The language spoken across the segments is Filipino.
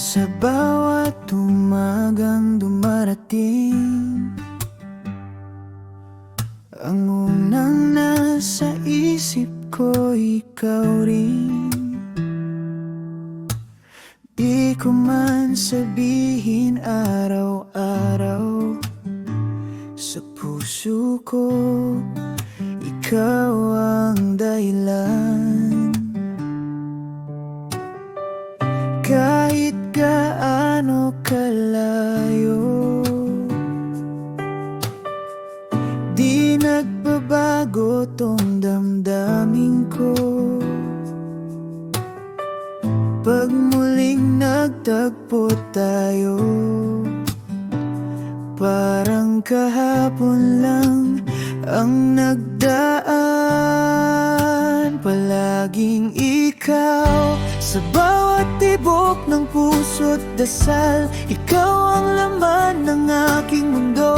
Sa bawat umagang dumarating, ang unang nasa isip ko ikaw rin. Di ko man sabihin araw-araw, sa puso ko ikaw ang dahilan. Kahit gaano kalayo, di nagbabago tong damdamin ko. Pag muling nagtagpo tayo, parang kahapon lang ang nagdaan. Palaging ikaw sa bawat tibok ng puso't dasal. Ikaw ang laman ng aking mundo,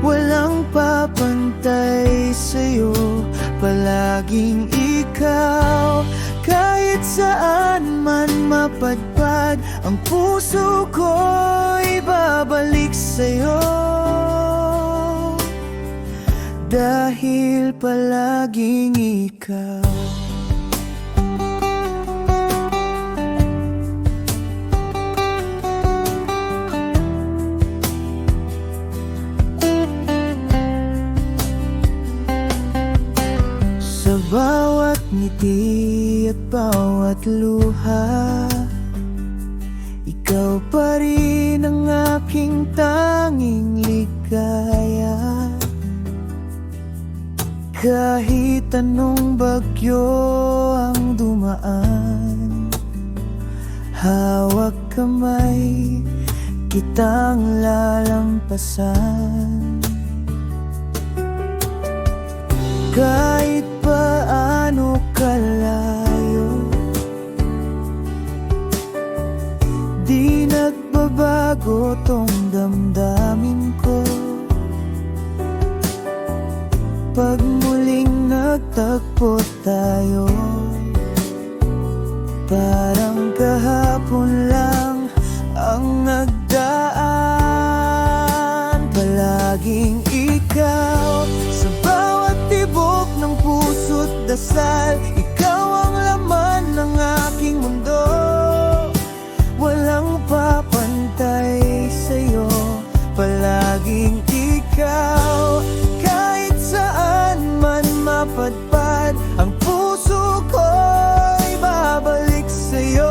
walang papantay sa'yo. Palaging ikaw, kahit saan man mapadpad, ang puso ko'y babalik sa'yo. Dahil palaging ikaw. Sa bawat ngiti at bawat luha, ikaw pa rin ang aking tanging ligaya. Kahit anong bagyo ang dumaan, hawak kamay kitang lalampasan. Kahit paano kalayo, di nagbabago tong damdamin ko. Pag muling nagtagpo tayo, parang kahapon lang ang nagdaan. Palaging ikaw sa bawat tibok ng puso't dasal. Ikaw ang laman ng aking mundo, walang papantay sa'yo. Palaging ikaw, kahit saan man mapadpad, ang puso ko'y babalik sa'yo.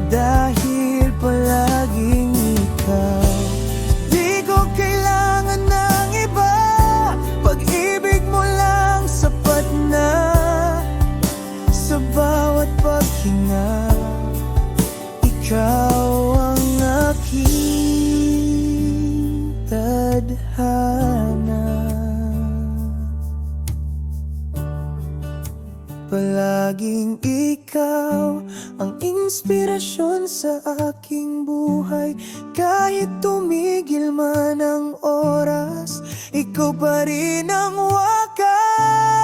Dahil palaging ikaw. Di ko kailangan ng iba, pag-ibig mo lang sapat na. Sa bawat paghinga, ikaw ang aking tadhana. Palaging ikaw ang inspirasyon sa aking buhay. Kahit tumigil man ang oras, ikaw pa rin ang wakas.